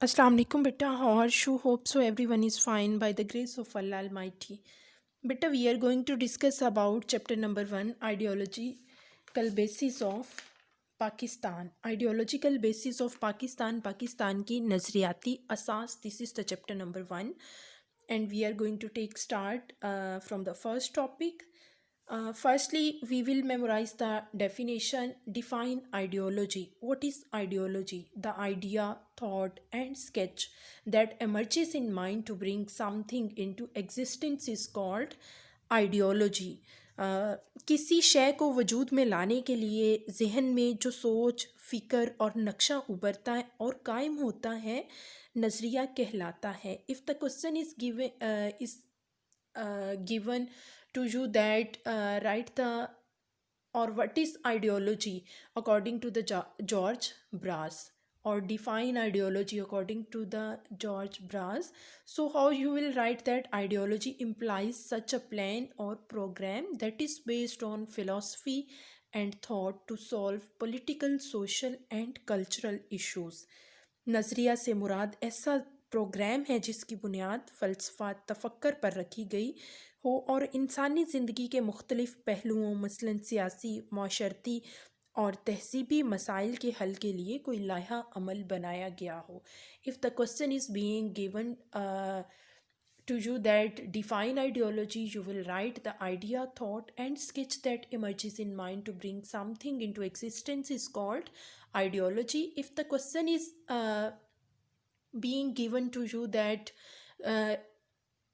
Assalamu alaikum, beta. How are you? Hope so. Everyone is fine by the grace of Allah Almighty. Beta, we are going to discuss about chapter number 1, ideological basis of Pakistan. Ideological basis of Pakistan, Pakistan ki nazriyati asas. This is the chapter number 1, and we are going to take start from the first topic. Firstly, we will memorize the definition. Define ideology. What is ideology? The idea, thought, and sketch that emerges in mind to bring something into existence is called ideology. किसी शय को वजूद में लाने के लिए जहन में जो सोच फ़िक्र और नक्शा उभरता है और कायम होता है, नज़रिया कहलाता है। If the question is given to you that write the or what is ideology according to the George Brass, or define ideology according to the George Brass. So how you will write that ideology implies such a plan or program that is based on philosophy and thought to solve political, social and cultural issues. नज़रिया से मुराद ऐसा programme है जिसकी बुनियाद फ़लसफ़ा तफ़क्कर पर रखी गई हो और इंसानी ज़िंदगी के मुख्तलिफ़ पहलुओं मसलन सियासी, माशरती और तहज़ीबी मसाइल के हल के लिए कोई लाहा अमल बनाया गया हो। If the question is being given to you that define ideology, you will write the idea, thought and sketch that emerges in mind to bring something into existence is called ideology. If the question is being given to you that uh,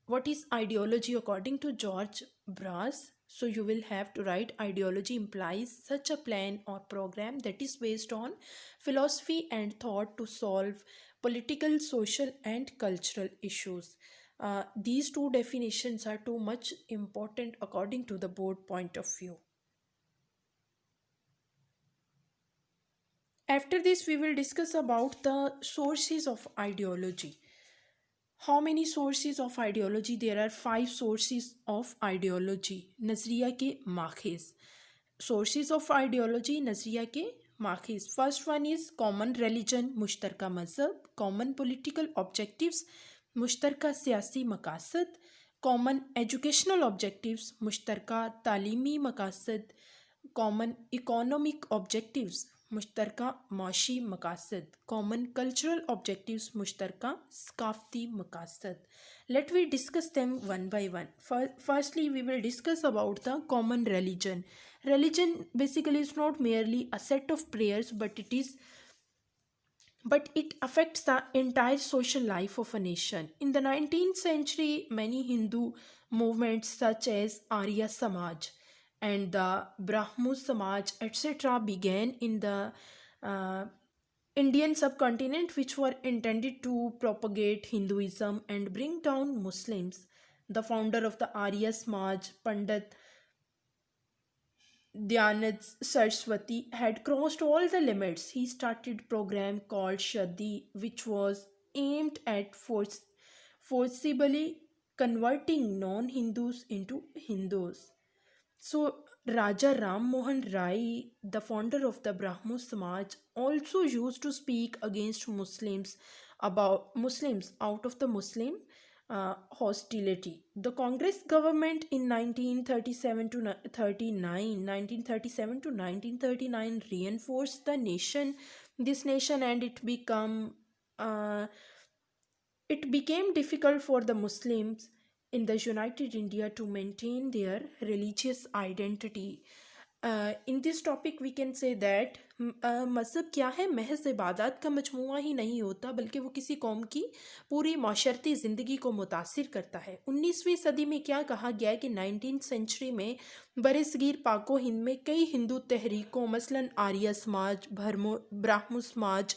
what is ideology according to George Brass, so you will have to write ideology implies such a plan or program that is based on philosophy and thought to solve political, social and cultural issues. These two definitions are too much important according to the board point of view. After this, we will discuss about the sources of ideology. How many sources of ideology? There are 5 sources of ideology. नज़रिया के माखिज़. Sources of ideology नज़रिया के माखिज़. First one is common religion, मुश्तरका मज़हब. Common political objectives, मुश्तरका सियासी मकासद. Common educational objectives, मुश्तरका तालीमी मकासद. Common economic objectives, मुश्तरका माशी मकासद. Common cultural objectives, मुश्तरका सकाफ़ती मकासद. Let we discuss them one by one. Firstly, we will discuss about the common religion. Religion basically is not merely a set of prayers, but it affects the entire social life of a nation. In the 19th century, many Hindu movements such as Arya Samaj and the Brahmo Samaj, etc., began in the uh, Indian subcontinent, which were intended to propagate Hinduism and bring down Muslims. The founder of the Arya Samaj, Pandit Dhyanand Saraswati, had crossed all the limits. He started a program called Shadi, which was aimed at forcibly converting non-Hindus into Hindus. So Raja Ram Mohan Rai, the founder of the Brahmo Samaj, also used to speak against Muslims out of the Muslim hostility. The Congress government in 1937 to 1939 reinforced this nation, and uh, it became difficult for the Muslims in the United India to maintain their religious identity. In this topic we can say that मज़हब क्या है, महज इबादत का मजमूआ ही नहीं होता, बल्कि वो किसी कौम की पूरी माशरती ज़िंदगी को मुतासिर करता है। 19वीं सदी में क्या कहा गया कि 19th सेंचुरी में बरसगीर पाको हिंद में कई हिंदू तहरीकों मसलन आर्य समाज, ब्राह्मो समाज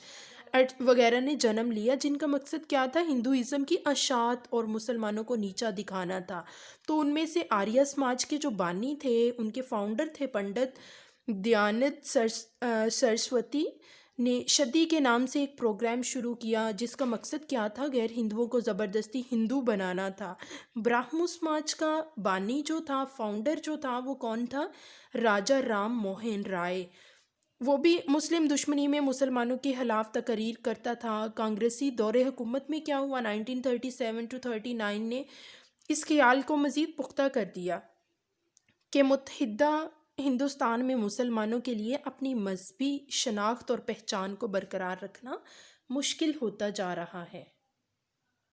वगैरह ने जन्म लिया, जिनका मकसद क्या था, हिंदुइज़्म की अशात और मुसलमानों को नीचा दिखाना था। तो उनमें से आर्य समाज के जो बानी थे, उनके फाउंडर थे पंडित दयानंद सरस्वती ने शदी के नाम से एक प्रोग्राम शुरू किया, जिसका मकसद क्या था, गैर हिंदुओं को ज़बरदस्ती हिंदू बनाना था। ब्राह्मो समाज का बानी जो था, फाउंडर जो था, वो कौन था, राजा राम मोहन राय। وہ بھی مسلم دشمنی میں مسلمانوں کے خلاف تقریر کرتا تھا۔ کانگریسی دور حکومت میں کیا ہوا، 1937 to 39 نے اس خیال کو مزید پختہ کر دیا کہ متحدہ ہندوستان میں مسلمانوں کے لیے اپنی مذہبی شناخت اور پہچان کو برقرار رکھنا مشکل ہوتا جا رہا ہے۔